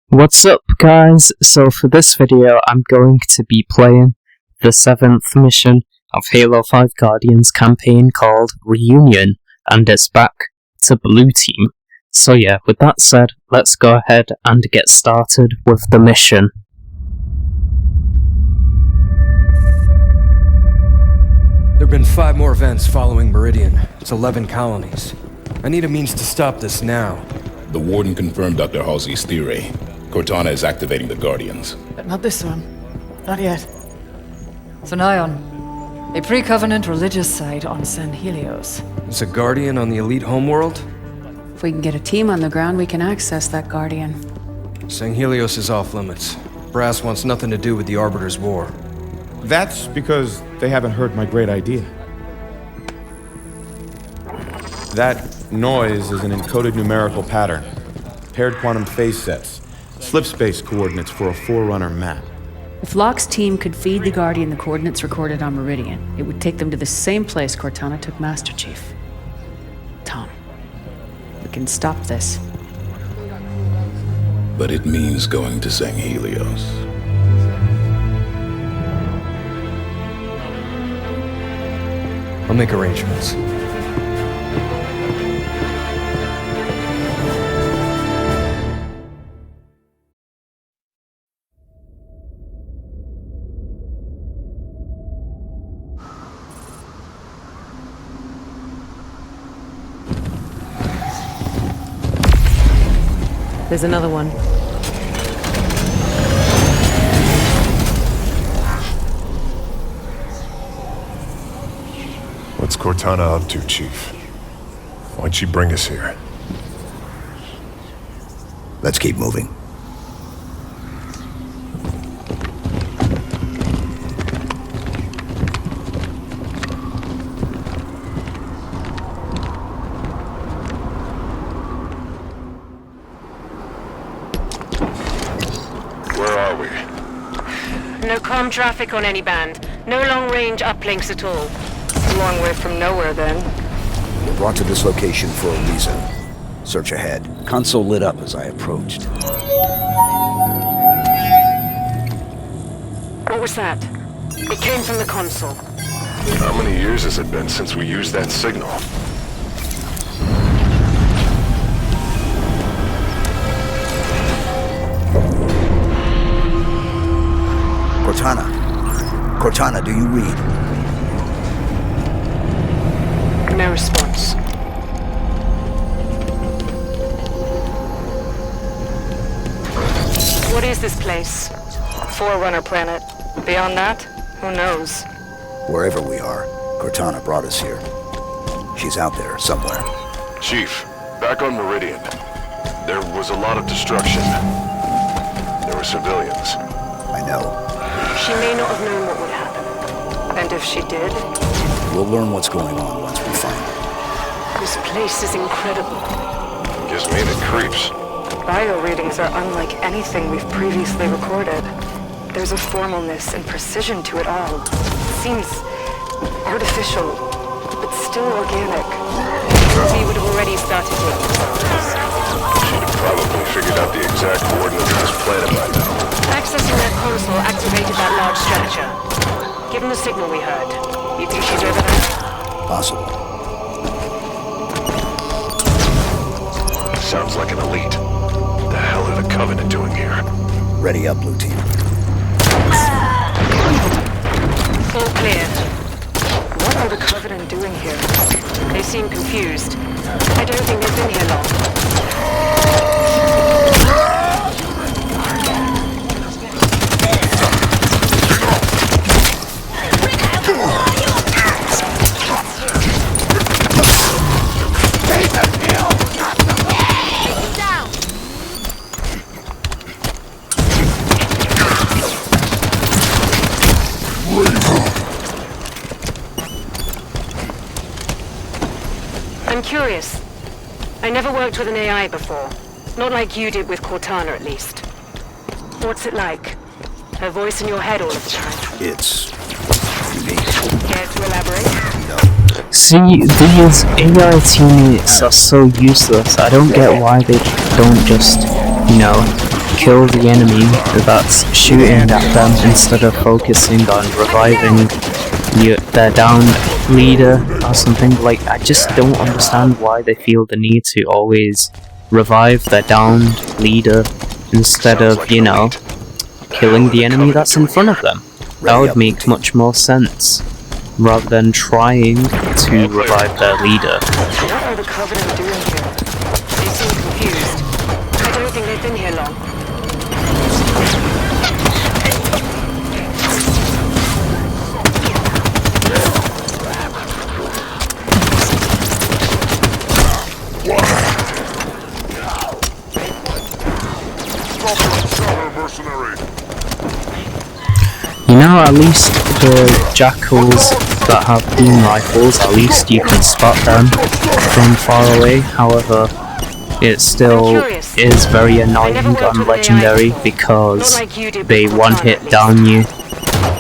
What's up, guys? So for this video I'm going to be playing the 7th mission of Halo 5 Guardians campaign called Reunion, and it's back to Blue Team. So yeah, with that said, let's go ahead and get started with the mission. There have been 5 more events following Meridian. It's 11 colonies. I need a means to stop this now. The Warden confirmed Dr. Halsey's theory. Cortana is activating the Guardians. But not this one. Not yet. It's an Ion. A pre-Covenant religious site on San Helios. It's a Guardian on the elite homeworld? If we can get a team on the ground, we can access that Guardian. San Helios is off limits. Brass wants nothing to do with the Arbiter's war. That's because they haven't heard my great idea. That noise is an encoded numerical pattern. Paired quantum phase sets. Slip-space coordinates for a Forerunner map. If Locke's team could feed the Guardian the coordinates recorded on Meridian, it would take them to the same place Cortana took Master Chief. Tom, we can stop this. But it means going to San Helios. I'll make arrangements. There's another one. What's Cortana up to, Chief? Why'd she bring us here? Let's keep moving. Where are we? No comm traffic on any band. No long-range uplinks at all. A long way from nowhere, then. We're brought to this location for a reason. Search ahead. Console lit up as I approached. What was that? It came from the console. How many years has it been since we used that signal? Cortana, do you read? No response. What is this place? Forerunner planet. Beyond that, who knows? Wherever we are, Cortana brought us here. She's out there somewhere. Chief, back on Meridian. There was a lot of destruction. There were civilians. I know. She may not have known what would happen. And if she did? We'll learn what's going on once we find her. This place is incredible. Gives me the creeps. Bio readings are unlike anything we've previously recorded. There's a formalness and precision to it all. It seems artificial, but still organic. We would have already started taking photos. She'd have probably figured out the exact coordinates of this planet by now. Accessing that console activated that large structure. Given the signal we heard, you think she's over there? Possible. Sounds like an elite. What the hell are the Covenant doing here? Ready up, Blue Team. All clear. What are the Covenant doing here? They seem confused. I don't think they've been here long. I'm curious. I never worked with an AI before. Not like you did with Cortana, at least. What's it like? Her voice in your head all of the time? It's unique. Care to elaborate? No. See, these AI teammates are so useless. I don't get why they don't just, kill the enemy that's shooting at them instead of focusing on reviving their downed leader or something. Like, I just don't understand why they feel the need to always revive their downed leader instead of, you know, killing the enemy that's in front of them. That would make much more sense, rather than trying to revive their leader. What are the Covenant doing here? They seem confused. I don't think they've been here long. You know, at least the jackals that have beam rifles, at least you can spot them from far away. However, it still is very annoying on Legendary because they one-hit down you,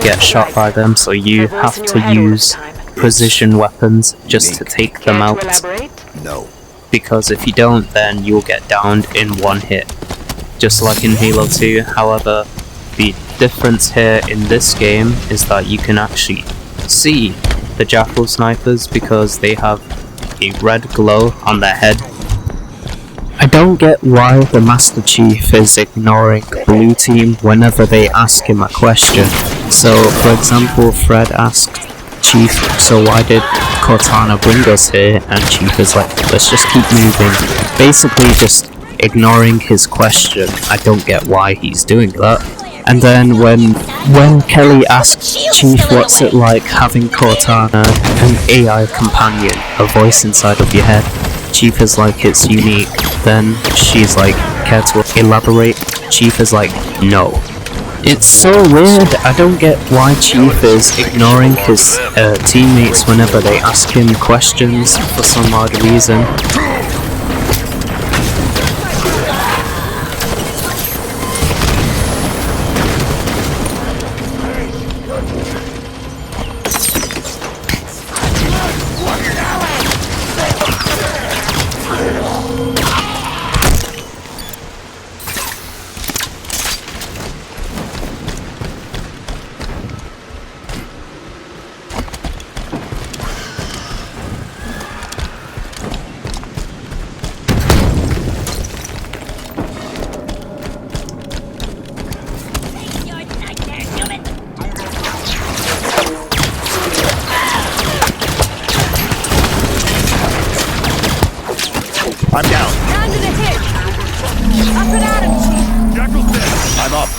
get shot by them, so you have to use precision weapons just to take them out. No. Because if you don't, then you'll get downed in one hit, just like in Halo 2. However, the difference here in this game is that you can actually see the jackal snipers because they have a red glow on their head. I don't get why the Master Chief is ignoring Blue Team whenever they ask him a question. So, for example, Fred asked Chief, so why did Cortana bring us here? And Chief is like, let's just keep moving. Basically just ignoring his question. I don't get why he's doing that. And then when Kelly asks Chief what's it like having Cortana, an AI companion, a voice inside of your head, Chief is like, it's unique. Then she's like, care to elaborate? Chief is like, no. It's so weird. I don't get why Chief is ignoring his teammates whenever they ask him questions for some odd reason. I'm down. Down to the hit. Up and at him, Chief. Jackal's dead. I'm up.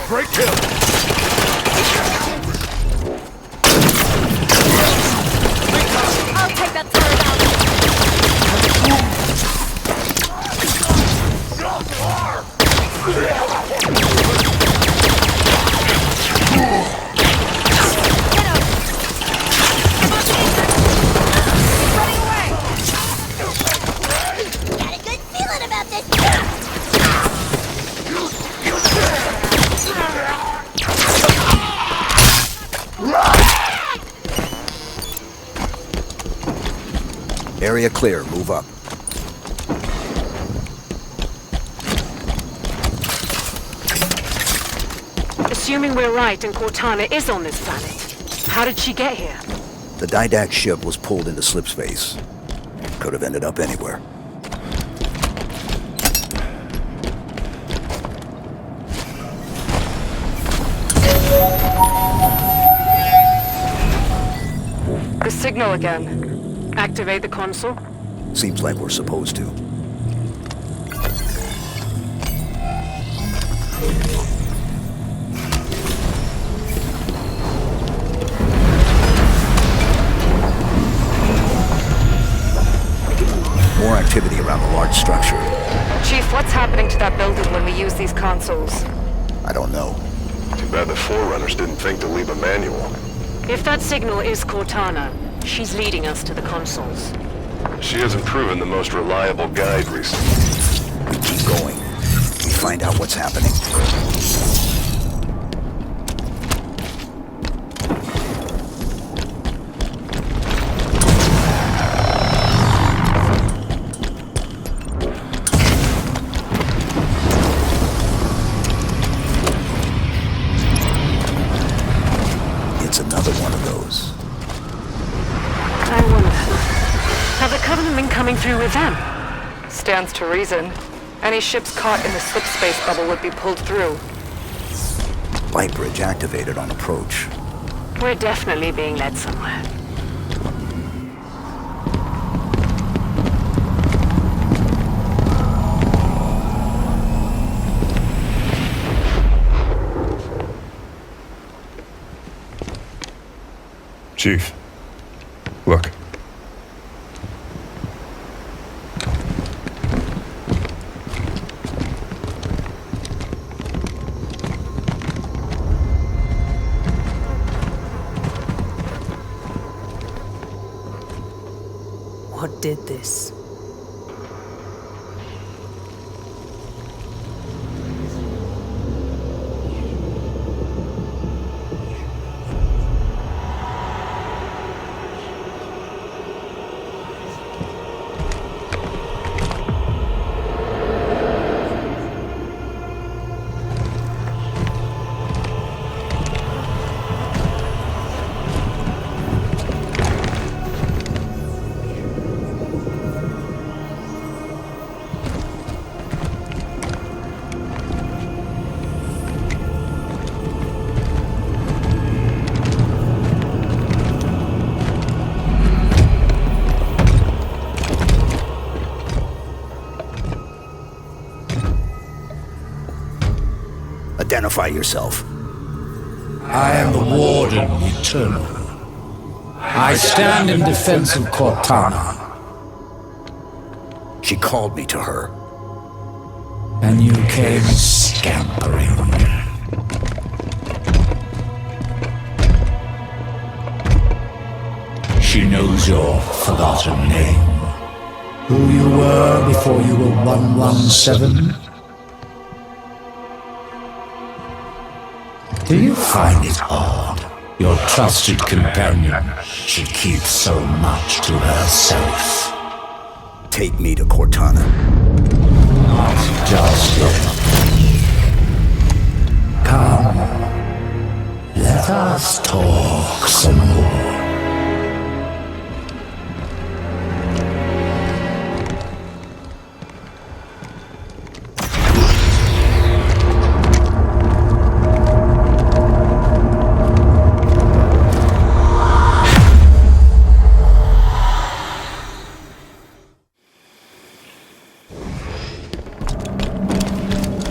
Great kill. I'll take that turret out. Area clear. Move up. Assuming we're right and Cortana is on this planet, how did she get here? The Didact ship was pulled into slipspace. Could have ended up anywhere. The signal again. Activate the console? Seems like we're supposed to. More activity around the large structure. Chief, what's happening to that building when we use these consoles? I don't know. Too bad the Forerunners didn't think to leave a manual. If that signal is Cortana, she's leading us to the consoles. She hasn't proven the most reliable guide recently. We keep going. We find out what's happening. something coming through with them? Stands to reason. Any ships caught in the slip space bubble would be pulled through. Light bridge activated on approach. We're definitely being led somewhere. Chief, look. What did this? Identify yourself. I am the Warden Eternal. I stand in defense of Cortana. She called me to her. And you came scampering. She knows your forgotten name. Who you were before you were 117? Do you find it odd your trusted companion should keep so much to herself? Take me to Cortana. Not just yet. Come, let us talk some more.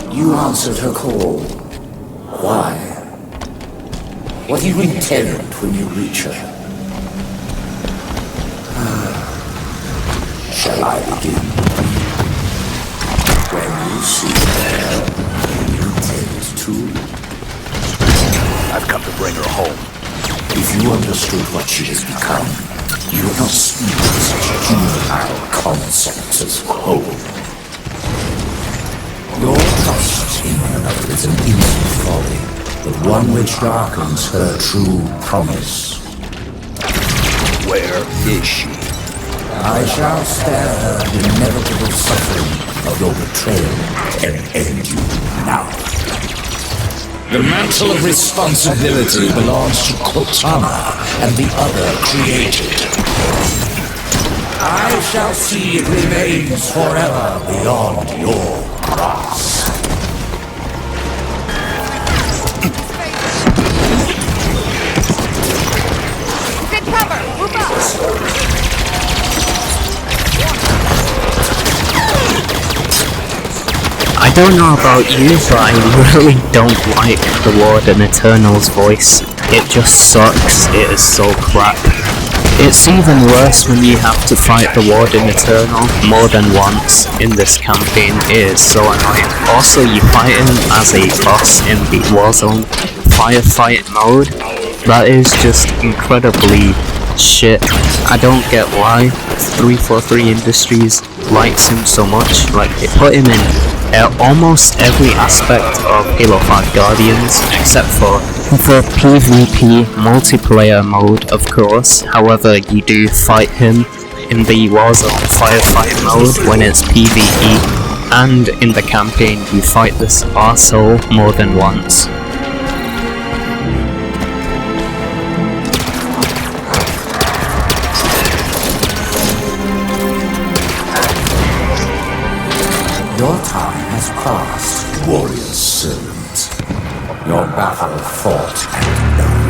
You answered her call. Why? What do you intend when you reach her? Shall I begin? When you see her, you intend to? I've come to bring her home. If you understood what she has become, you would not speak of such juvenile concepts as home. Your trust in another is an innocent folly, but one which darkens her true promise. Where is she? I shall spare her the inevitable suffering of your betrayal and end you now. The mantle of responsibility belongs to Cortana and the other created. I shall see it remains forever beyond your grasp. Good cover! Move up! I don't know about you, but I really don't like the Warden Eternal's voice. It just sucks. It is so crap. It's even worse when you have to fight the Warden Eternal more than once in this campaign. It is so annoying. Also, you fight him as a boss in the Warzone firefight mode. That is just incredibly shit. I don't get why 343 Industries likes him so much. Like, they put him in almost every aspect of Halo 5 Guardians, except for the PvP multiplayer mode, of course. However, you do fight him in the Warzone firefight mode when it's PvE, and in the campaign you fight this arsehole more than once. Your time has passed, warrior servant. Your battle fought and done.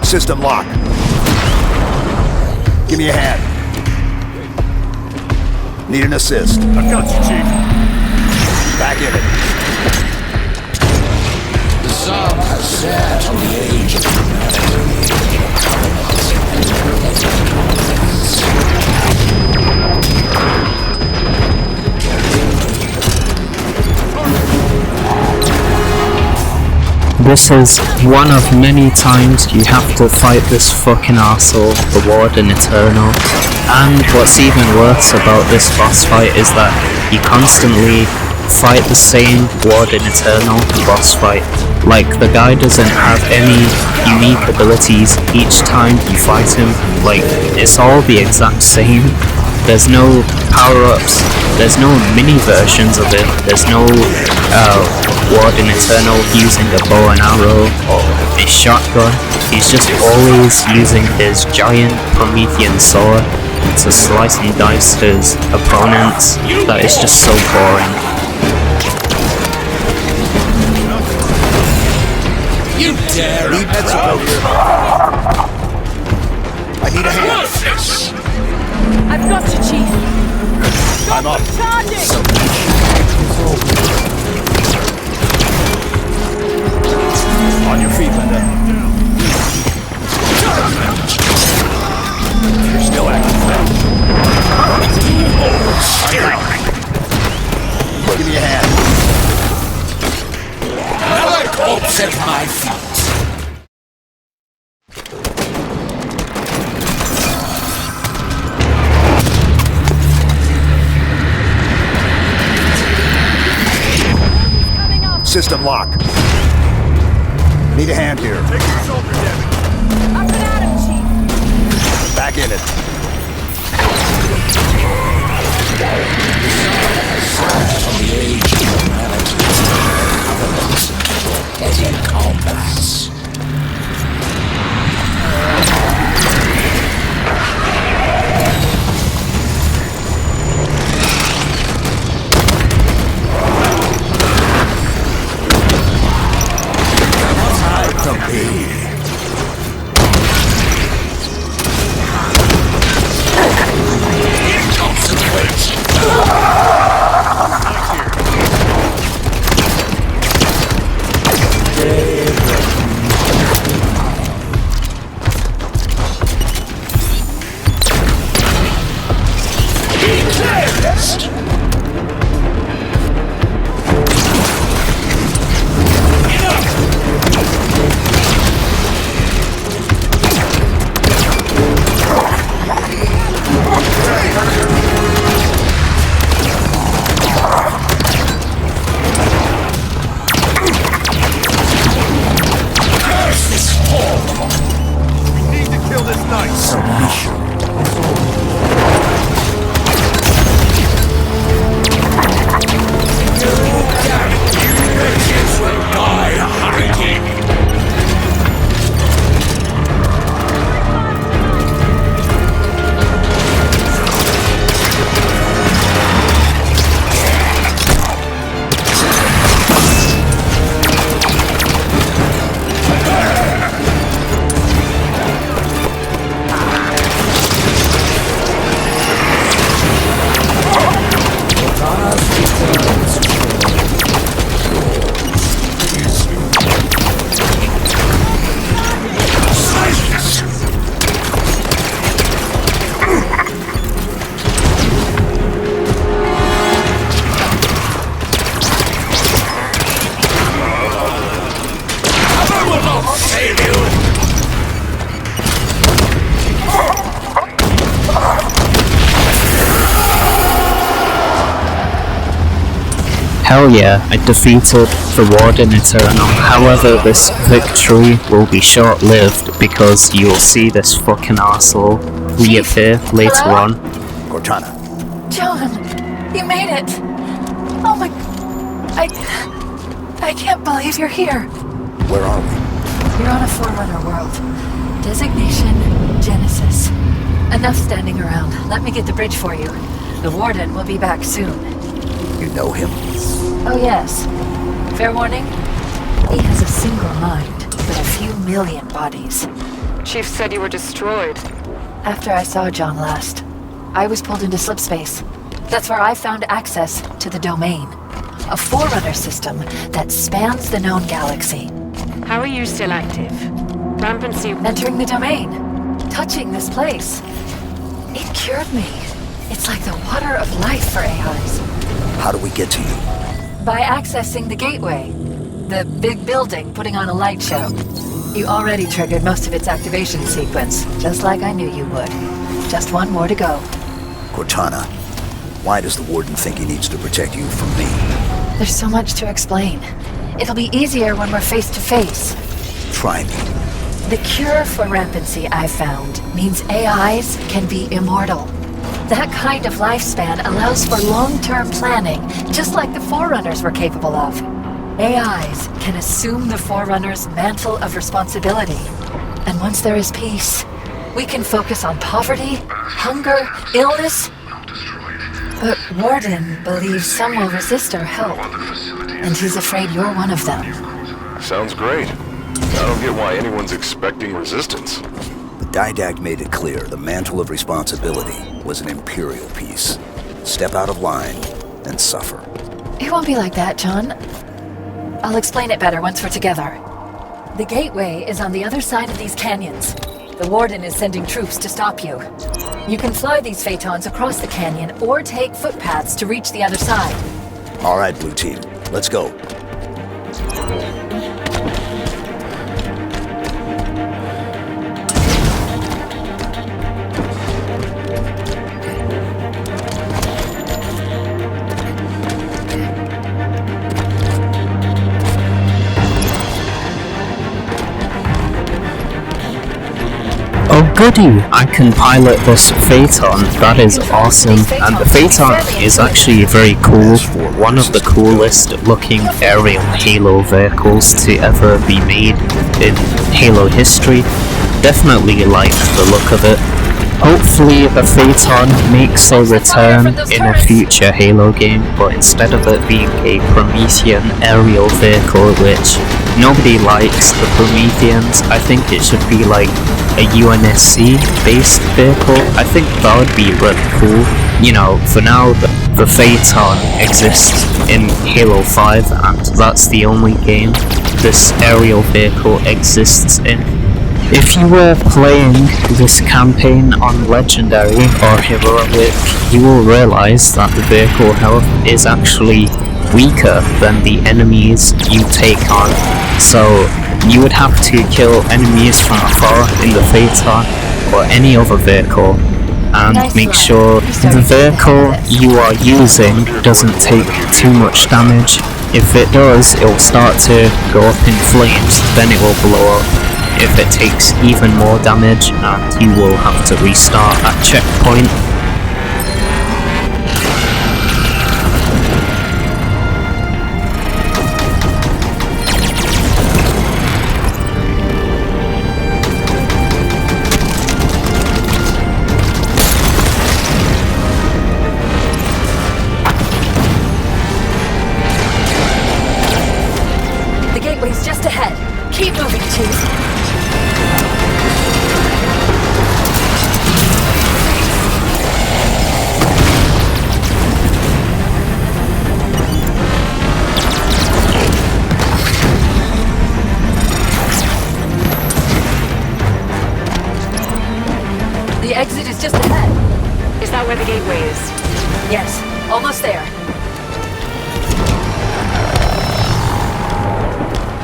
System lock. Give me a hand. Need an assist. I've got you, Chief. Back in it. The sun has set on the age of This is one of many times you have to fight this fucking arsehole, the Warden Eternal. And what's even worse about this boss fight is that you constantly fight the same Warden Eternal boss fight. Like, the guy doesn't have any unique abilities each time you fight him. Like, it's all the exact same. There's no power-ups, there's no mini versions of it, there's no Warden Eternal using a bow and arrow or a shotgun. He's just always using his giant Promethean sword to slice and dice his opponents. That is just so boring. You dare Need med support here. I need a hand. I've got you, Chief. I'm up. Charging! On your feet, Linda. You're still acting fast. Give me a hand. corpse at my feet. System lock. Need a hand here. Take your shoulder damage. Up and at him, Chief. Back in it. From the age of humanity, covenants for deadly combats. Hell yeah, I defeated the Warden Eternal. However, this victory will be short-lived because you'll see this fucking arsehole reappear later on. Cortana. John, you made it. Oh my... I can't believe you're here. Where are we? You're on a Forerunner world. Designation, Genesis. Enough standing around. Let me get the bridge for you. The Warden will be back soon. You know him? Oh yes. Fair warning? He has a single mind, but a few million bodies. Chief said you were destroyed. After I saw John last, I was pulled into slipspace. That's where I found access to the Domain. A Forerunner system that spans the known galaxy. How are you still active? Rampancy... Entering the Domain. Touching this place. It cured me. It's like the water of life for AIs. How do we get to you? By accessing the gateway. The big building putting on a light show. You already triggered most of its activation sequence, just like I knew you would. Just one more to go. Cortana, why does the Warden think he needs to protect you from me? There's so much to explain. It'll be easier when we're face to face. Try me. The cure for rampancy I've found means AIs can be immortal. That kind of lifespan allows for long-term planning, just like the Forerunners were capable of. AIs can assume the Forerunner's mantle of responsibility. And once there is peace, we can focus on poverty, hunger, illness. But Warden believes some will resist our help, and he's afraid you're one of them. Sounds great. I don't get why anyone's expecting resistance. The Didact made it clear the mantle of responsibility was an Imperial piece. Step out of line and suffer. It won't be like that, John. I'll explain it better once we're together. The gateway is on the other side of these canyons. The Warden is sending troops to stop you. You can fly these Phaetons across the canyon or take footpaths to reach the other side. All right, Blue Team. Let's go. Oh goody, I can pilot this Phaeton, that is awesome, and the Phaeton is actually very cool, one of the coolest looking aerial Halo vehicles to ever be made in Halo history. Definitely like the look of it. Hopefully the Phaeton makes a return in a future Halo game, but instead of it being a Promethean aerial vehicle, which nobody likes the Prometheans, I think it should be like a UNSC based vehicle. I think that would be really cool. You know, for now the Phaeton exists in Halo 5 and that's the only game this aerial vehicle exists in. If you were playing this campaign on Legendary or Heroic, you will realise that the vehicle health is actually weaker than the enemies you take on. So you would have to kill enemies from afar in the Phaeton or any other vehicle and make sure the vehicle you are using doesn't take too much damage. If it does, it will start to go up in flames, then it will blow up. If it takes even more damage, and you will have to restart at checkpoint. The gateway's just ahead. Keep moving, Chief. The exit is just ahead. Is that where the gateway is? Yes, almost there.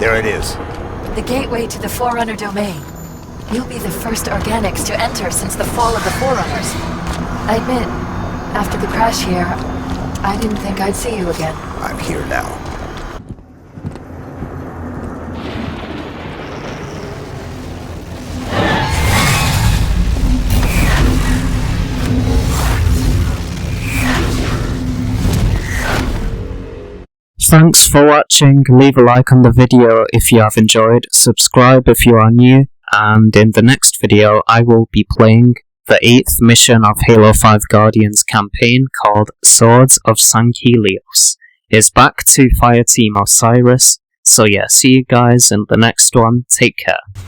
There it is. The gateway to the Forerunner domain. You'll be the first organics to enter since the fall of the Forerunners. I admit, after the crash here, I didn't think I'd see you again. I'm here now. Thanks for watching, leave a like on the video if you have enjoyed, subscribe if you are new, and in the next video I will be playing the 8th mission of Halo 5 Guardians campaign called Swords of Sanghelios. It's back to Fireteam Osiris, so yeah, see you guys in the next one, take care.